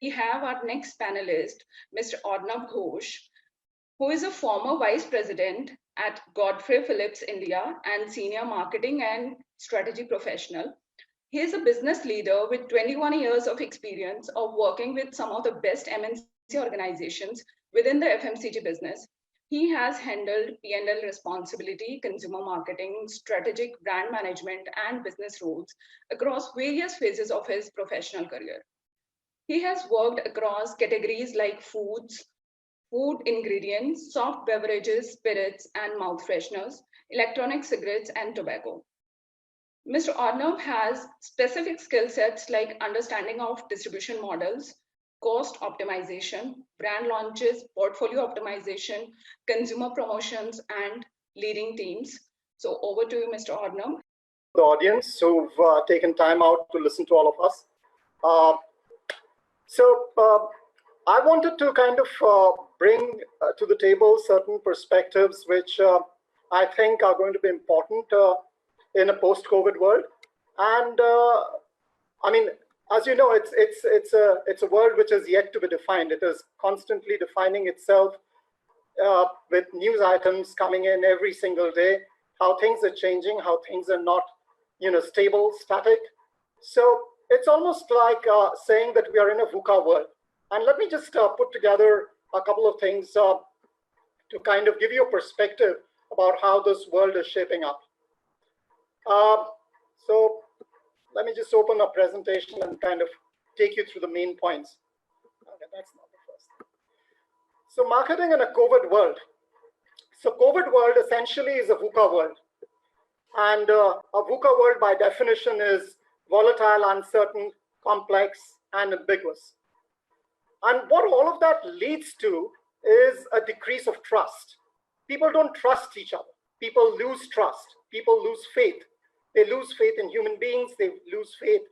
We have our next panelist, Mr. Arnab Ghosh, who is a former vice president at Godfrey Phillips India and senior marketing and strategy professional. He is a business leader with 21 years of experience of working with some of the best MNC organizations within the FMCG business. He has handled P&L responsibility, consumer marketing, strategic brand management, and business roles across various phases of his professional career. He has worked across categories like foods, food ingredients, soft beverages, spirits, and mouth fresheners, electronic cigarettes, and tobacco. Mr. Arnav has specific skill sets like understanding of distribution models, cost optimization, brand launches, portfolio optimization, consumer promotions, and leading teams. So over to you, Mr. Arnav. The audience who've taken time out to listen to all of us. I wanted to kind of bring to the table certain perspectives which I think are going to be important in a post-COVID world. And I mean, as you know, it's a world which is yet to be defined. It is constantly defining itself with news items coming in every single day, how things are changing, how things are not, stable, static. So it's almost like saying that we are in a VUCA world. And let me just put together a couple of things to kind of give you a perspective about how this world is shaping up. So let me just open a presentation and kind of take you through the main points. Okay, that's not the first. So marketing in a COVID world. So COVID world essentially is a VUCA world. And a VUCA world by definition is volatile, uncertain, complex, and ambiguous. And what all of that leads to is a decrease of trust. People don't trust each other. People lose trust. People lose faith. They lose faith in human beings. They lose faith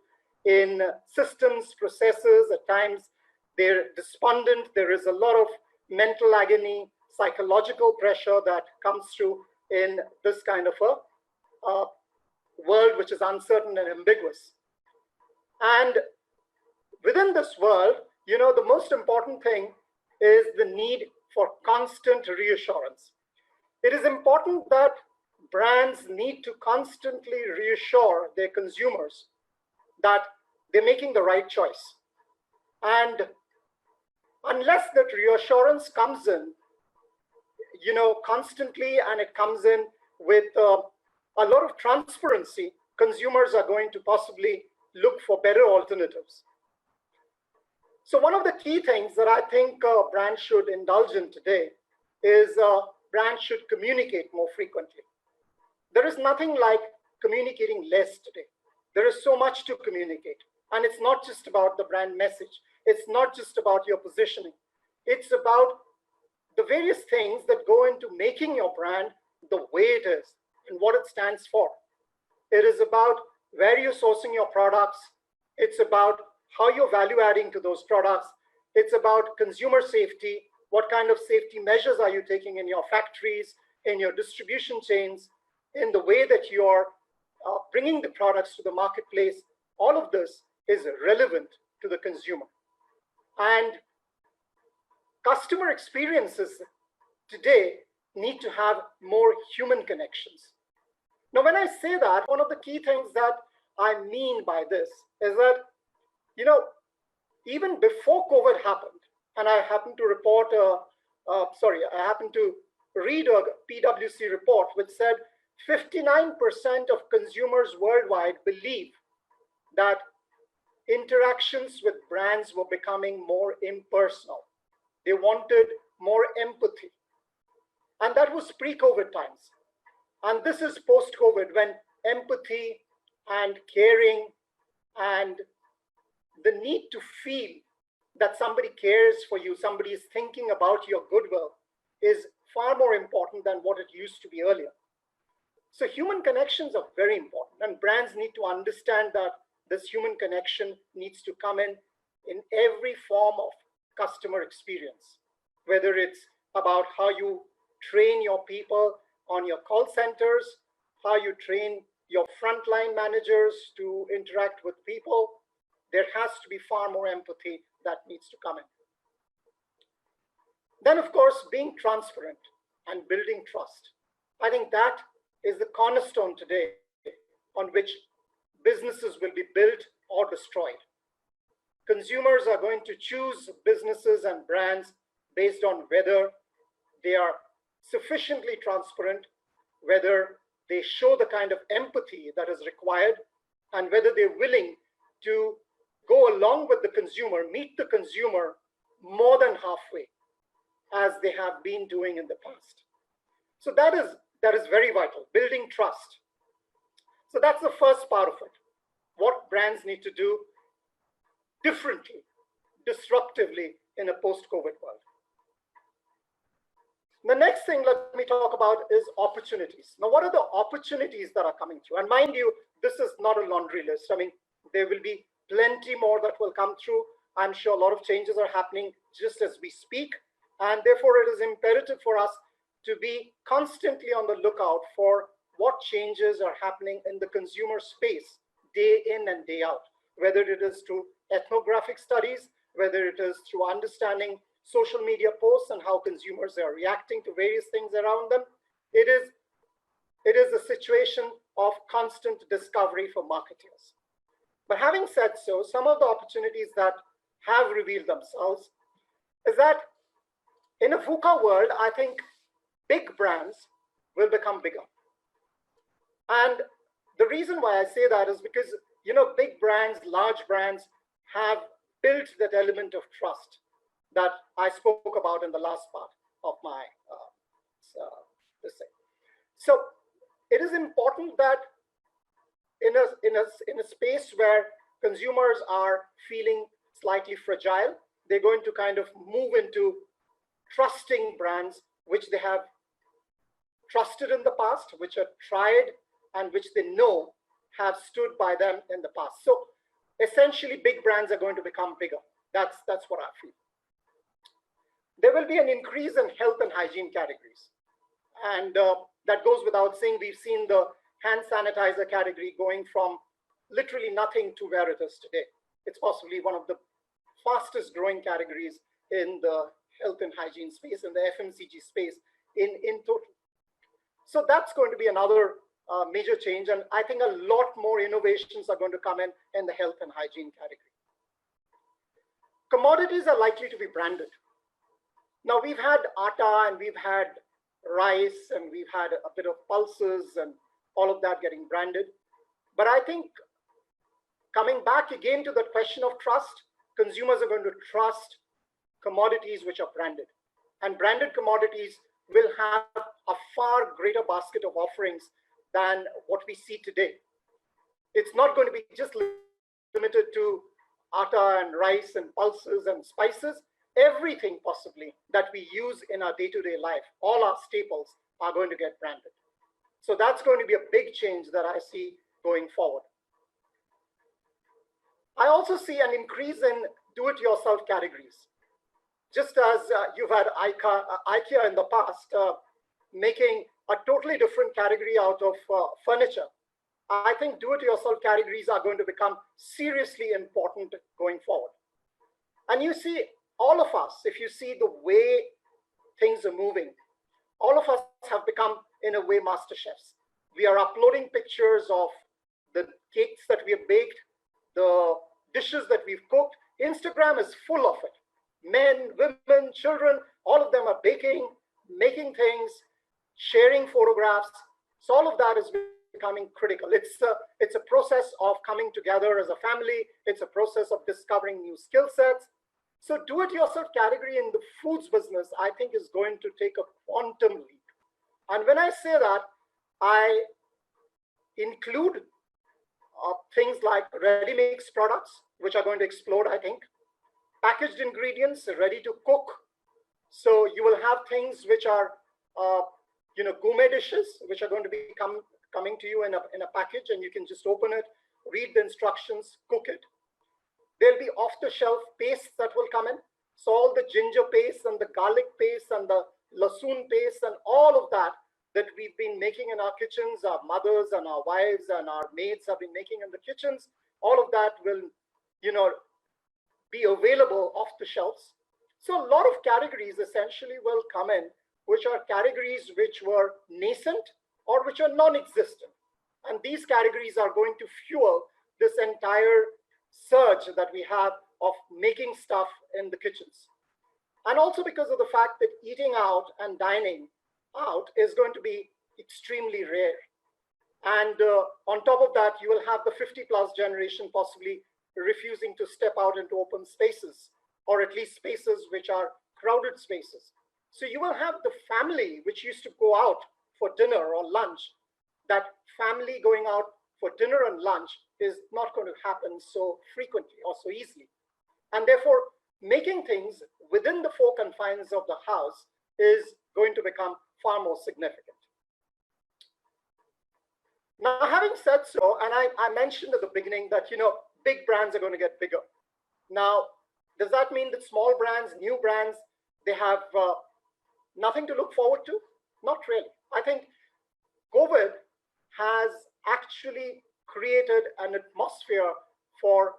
in systems, processes. At times, they're despondent. There is a lot of mental agony, psychological pressure that comes through in this kind of a world which is uncertain and ambiguous. And within this world, the most important thing is the need for constant reassurance. It is important that brands need to constantly reassure their consumers that they're making the right choice. And unless that reassurance comes in, constantly, and it comes in with a lot of transparency, consumers are going to possibly look for better alternatives. So one of the key things that I think brands should indulge in today is brands should communicate more frequently. There is nothing like communicating less today. There is so much to communicate. And it's not just about the brand message. It's not just about your positioning. It's about the various things that go into making your brand the way it is and what it stands for. It is about where you're sourcing your products. It's about how you're value adding to those products. It's about consumer safety. What kind of safety measures are you taking in your factories, in your distribution chains, in the way that you're bringing the products to the marketplace? All of this is relevant to the consumer. And customer experiences today need to have more human connections. Now, when I say that, one of the key things that I mean by this is that, even before COVID happened, and I happened to report, I happened to read a PwC report which said 59% of consumers worldwide believe that interactions with brands were becoming more impersonal. They wanted more empathy. And that was pre-COVID times. And this is post-COVID, when empathy and caring and the need to feel that somebody cares for you, somebody is thinking about your goodwill, is far more important than what it used to be earlier. So human connections are very important, and brands need to understand that this human connection needs to come in every form of customer experience, whether it's about how you train your people on your call centers, how you train your frontline managers to interact with people. There has to be far more empathy that needs to come in. Then, of course, being transparent and building trust. I think that is the cornerstone today on which businesses will be built or destroyed. Consumers are going to choose businesses and brands based on whether they are sufficiently transparent, whether they show the kind of empathy that is required, and whether they're willing to go along with the consumer, meet the consumer more than halfway, as they have been doing in the past. So that is very vital, building trust. So that's the first part of it. What brands need to do differently, disruptively in a post-COVID world. The next thing let me talk about is opportunities. Now, what are the opportunities that are coming through? And mind you, this is not a laundry list. I mean, there will be plenty more that will come through. I'm sure a lot of changes are happening just as we speak. And therefore, it is imperative for us to be constantly on the lookout for what changes are happening in the consumer space day in and day out, whether it is through ethnographic studies, whether it is through understanding social media posts and how consumers are reacting to various things around them. It is a situation of constant discovery for marketers. But having said so, some of the opportunities that have revealed themselves is that in a VUCA world, I think big brands will become bigger. And the reason why I say that is because, you know, big brands, large brands have built that element of trust that I spoke about in the last part of my this thing. So it is important that in a space where consumers are feeling slightly fragile, they're going to kind of move into trusting brands which they have trusted in the past, which are tried and which they know have stood by them in the past. So essentially, big brands are going to become bigger. That's what I feel. There will be an increase in health and hygiene categories. And that goes without saying. We've seen the hand sanitizer category going from literally nothing to where it is today. It's possibly one of the fastest growing categories in the health and hygiene space, in the FMCG space in total. So that's going to be another major change. And I think a lot more innovations are going to come in the health and hygiene category. Commodities are likely to be branded. Now, we've had atta and we've had rice and we've had a bit of pulses and all of that getting branded. But I think coming back again to the question of trust, consumers are going to trust commodities which are branded. And branded commodities will have a far greater basket of offerings than what we see today. It's not going to be just limited to atta and rice and pulses and spices. Everything possibly that we use in our day-to-day life, all our staples are going to get branded. So that's going to be a big change that I see going forward. I also see an increase in do-it-yourself categories. Just as you've had IKEA in the past making a totally different category out of furniture, I think do-it-yourself categories are going to become seriously important going forward. And you see, all of us, if you see the way things are moving, all of us have become, in a way, master chefs. We are uploading pictures of the cakes that we have baked, the dishes that we've cooked. Instagram is full of it. Men, women, children, all of them are baking, making things, sharing photographs. So all of that is becoming critical. It's a process of coming together as a family. It's a process of discovering new skill sets. So do-it-yourself category in the foods business, I think, is going to take a quantum leap. And when I say that, I include things like ready-mix products, which are going to explode, I think. Packaged ingredients, ready to cook. So you will have things which are, gourmet dishes, which are going to be coming to you in a package, and you can just open it, read the instructions, cook it. There'll be off-the-shelf pastes that will come in. So all the ginger paste and the garlic paste and the lasoon paste and all of that we've been making in our kitchens, our mothers and our wives and our maids have been making in the kitchens, all of that will, be available off the shelves. So a lot of categories essentially will come in, which are categories which were nascent or which are non-existent. And these categories are going to fuel this entire surge that we have of making stuff in the kitchens. And also because of the fact that eating out and dining out is going to be extremely rare. And on top of that, you will have the 50+ generation possibly refusing to step out into open spaces, or at least spaces which are crowded spaces. So you will have the family which used to go out for dinner or lunch. That family going out for dinner and lunch is not going to happen so frequently or so easily. And therefore, making things within the four confines of the house is going to become far more significant. Now, having said so, and I mentioned at the beginning that, big brands are going to get bigger. Now, does that mean that small brands, new brands, they have nothing to look forward to? Not really. I think COVID has actually created an atmosphere for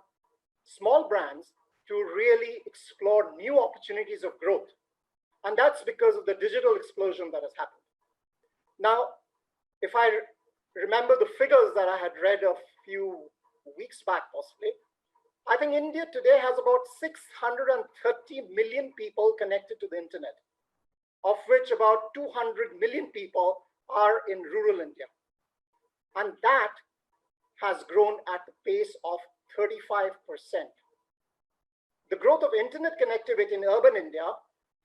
small brands to really explore new opportunities of growth. And that's because of the digital explosion that has happened. Now, if I remember the figures that I had read a few weeks back, possibly, I think India today has about 630 million people connected to the internet, of which about 200 million people are in rural India. And that has grown at the pace of 35%. The growth of internet connectivity in urban India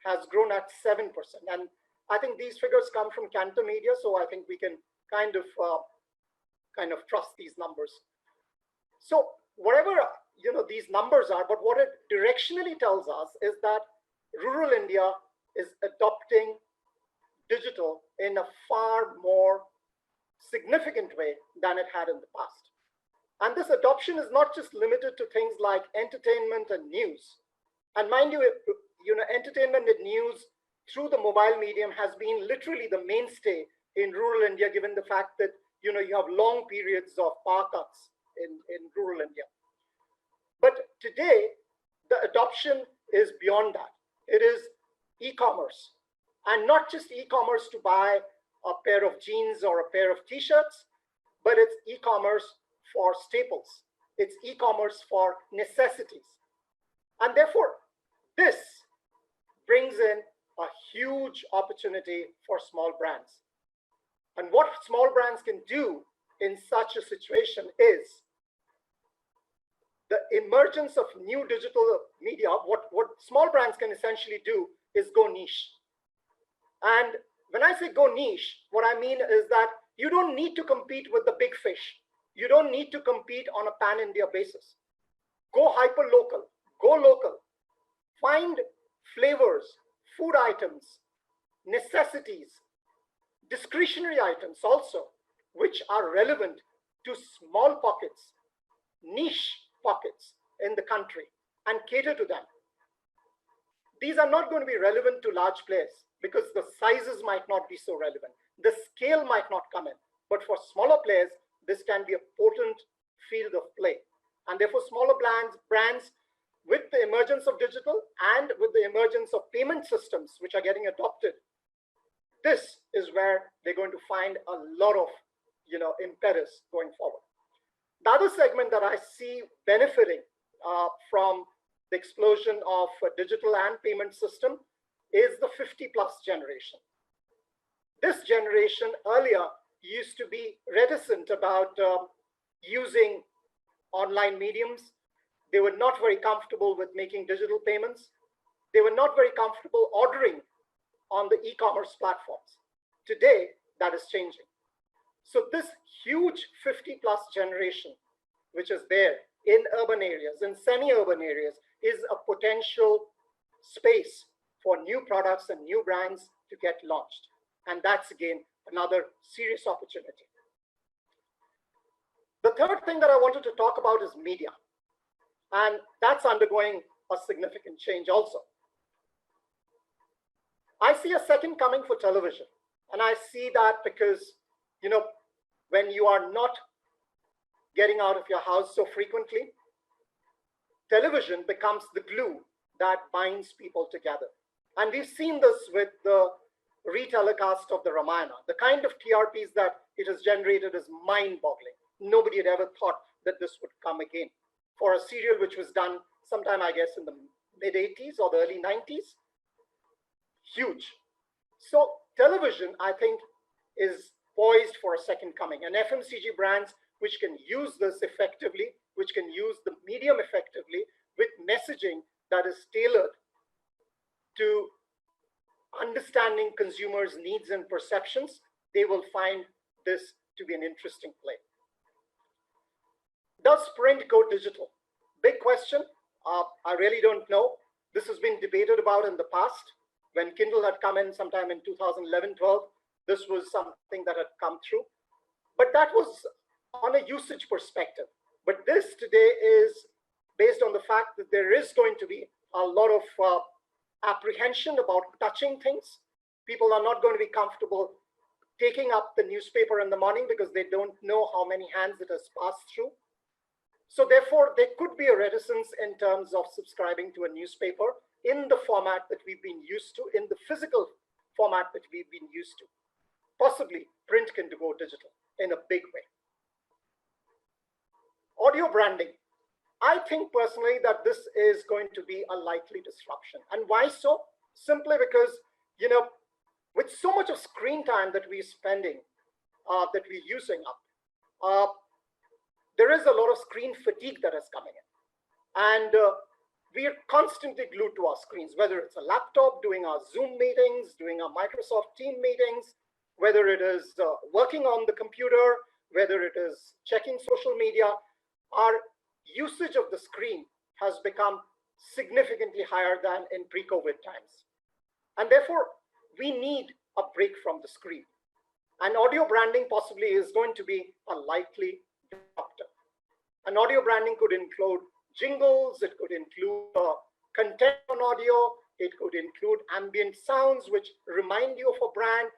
has grown at 7%. And I think these figures come from Cantor Media, so I think we can kind of trust these numbers. So whatever these numbers are, but what it directionally tells us is that rural India is adopting digital in a far more significant way than it had in the past. And this adoption is not just limited to things like entertainment and news. And mind you, entertainment and news through the mobile medium has been literally the mainstay in rural India, given the fact that you have long periods of power cuts in rural India. But today, the adoption is beyond that. It is e-commerce, and not just e-commerce to buy a pair of jeans or a pair of t-shirts, but it's e-commerce for staples. It's e-commerce for necessities. And therefore, this brings in a huge opportunity for small brands. And what small brands can do in such a situation is the emergence of new digital media. What small brands can essentially do is go niche. And when I say go niche, what I mean is that you don't need to compete with the big fish. You don't need to compete on a pan-India basis. Go hyper-local, go local. Find flavors, food items, necessities, discretionary items also, which are relevant to small pockets, niche pockets in the country, and cater to them. These are not going to be relevant to large players because the sizes might not be so relevant. The scale might not come in. But for smaller players, this can be a potent field of play. And therefore, smaller brands with the emergence of digital and with the emergence of payment systems, which are getting adopted, this is where they're going to find a lot of impetus going forward. The other segment that I see benefiting from the explosion of digital and payment system is the 50+ generation. This generation earlier used to be reticent about using online mediums. They were not very comfortable with making digital payments. They were not very comfortable ordering on the e-commerce platforms. Today, that is changing. So this huge 50+ generation, which is there in urban areas, in semi-urban areas, is a potential space for new products and new brands to get launched. And that's, again, another serious opportunity. The third thing that I wanted to talk about is media. And that's undergoing a significant change also. I see a second coming for television. And I see that because, when you are not getting out of your house so frequently, television becomes the glue that binds people together. And we've seen this with the retelecast of the Ramayana. The kind of TRPs that it has generated is mind-boggling. Nobody had ever thought that this would come again. For a serial which was done sometime, I guess, in the mid-80s or the early 90s, huge. So television, I think, is poised for a second coming. And FMCG brands which can use this effectively, which can use the medium effectively with messaging that is tailored to understanding consumers' needs and perceptions, they will find this to be an interesting play. Does print go digital? Big question. I really don't know. This has been debated about in the past. When Kindle had come in sometime in 2011-12, this was something that had come through. But that was on a usage perspective. But this today is based on the fact that there is going to be a lot of apprehension about touching things. People are not going to be comfortable taking up the newspaper in the morning because they don't know how many hands it has passed through. So therefore, there could be a reticence in terms of subscribing to a newspaper in the format that we've been used to, in the physical format that we've been used to. Possibly, print can go digital in a big way. Audio branding. I think personally that this is going to be a likely disruption. And why so? Simply because, you know, with so much of screen time that we're spending, that we're using up, there is a lot of screen fatigue that is coming in. And we are constantly glued to our screens, whether it's a laptop, doing our Zoom meetings, doing our Microsoft Team meetings, whether it is working on the computer, whether it is checking social media. Our usage of the screen has become significantly higher than in pre-COVID times. And therefore, we need a break from the screen. And audio branding possibly is going to be a likely disruptor. And audio branding could include jingles, it could include content on audio, it could include ambient sounds which remind you of a brand,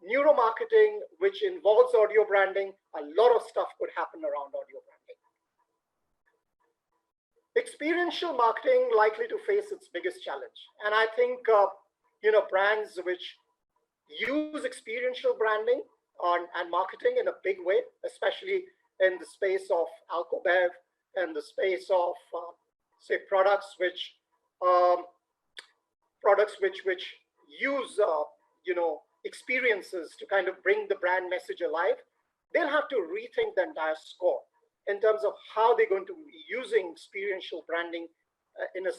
neuromarketing which involves audio branding. A lot of stuff could happen around audio branding. Experiential marketing likely to face its biggest challenge. And I think you know, brands which use experiential branding and marketing in a big way, especially in the space of alcobev, and the space of say products which use you know, experiences to kind of bring the brand message alive, they'll have to rethink the entire score in terms of how they're going to be using experiential branding in a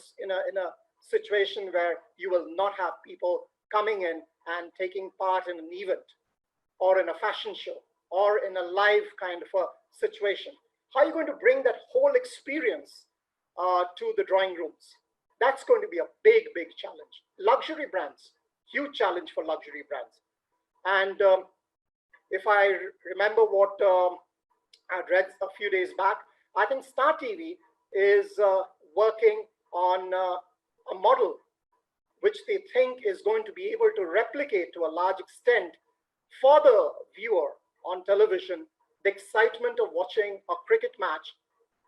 situation where you will not have people coming in and taking part in an event or in a fashion show or in a live kind of a situation. How are you going to bring that whole experience to the drawing rooms? That's going to be a big, big challenge. Luxury brands, huge challenge for luxury brands. And if I remember what I'd read a few days back, I think Star TV is working on a model which they think is going to be able to replicate to a large extent for the viewer on television the excitement of watching a cricket match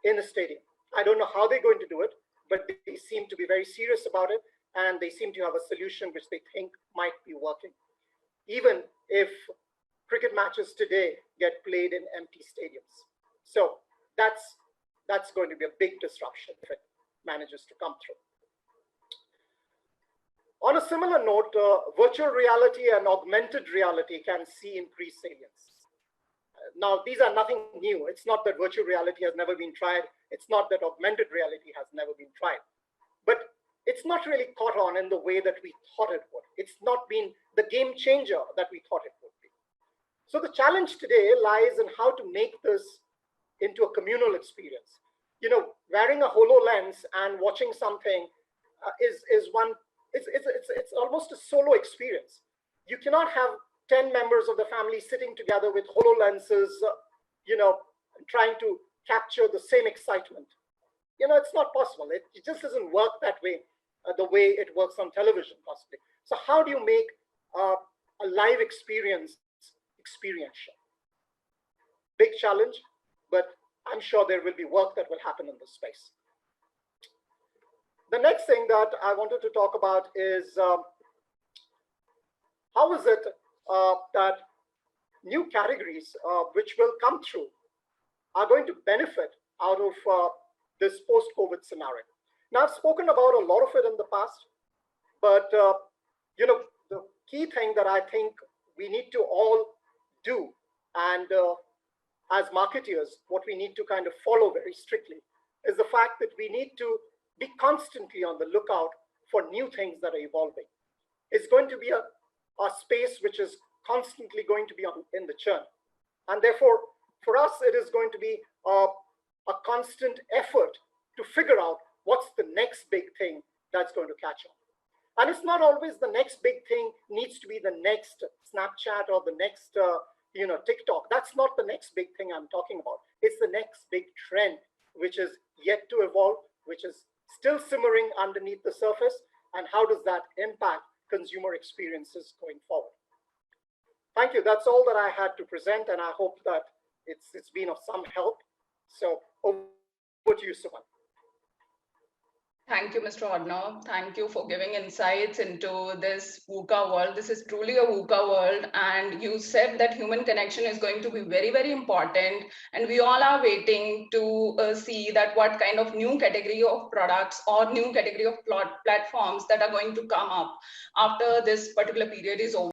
in a stadium. I don't know how they're going to do it, but they seem to be very serious about it, and they seem to have a solution which they think might be working, even if cricket matches today get played in empty stadiums. So that's going to be a big disruption if it manages to come through. On a similar note, virtual reality and augmented reality can see increased salience. Now, these are nothing new. It's not that virtual reality has never been tried. It's not that augmented reality has never been tried. But it's not really caught on in the way that we thought it would. It's not been the game changer that we thought it would be. So the challenge today lies in how to make this into a communal experience. You know, wearing a HoloLens and watching something is one. It's almost a solo experience. You cannot have 10 members of the family sitting together with HoloLenses, you know, trying to capture the same excitement. You know, it's not possible. It just doesn't work that way, the way it works on television, possibly. So how do you make a live experience experiential? Big challenge, but I'm sure there will be work that will happen in this space. The next thing that I wanted to talk about is how is it that new categories which will come through are going to benefit out of this post-COVID scenario. Now, I've spoken about a lot of it in the past, but you know, the key thing that I think we need to all do, and as marketeers, what we need to kind of follow very strictly, is the fact that we need to be constantly on the lookout for new things that are evolving. It's going to be a space which is constantly going to be in the churn. And therefore, for us, it is going to be a constant effort to figure out what's the next big thing that's going to catch on. And it's not always the next big thing needs to be the next Snapchat or the next TikTok. That's not the next big thing I'm talking about. It's the next big trend, which is yet to evolve, which is still simmering underneath the surface. And how does that impact consumer experiences going forward? Thank you. That's all that I had to present, and I hope that it's been of some help. So over to you, Suman. Thank you, Mr. Odnav. Thank you for giving insights into this VUCA world. This is truly a VUCA world. And you said that human connection is going to be very, very important. And we all are waiting to see that what kind of new category of products or new category of platforms that are going to come up after this particular period is over.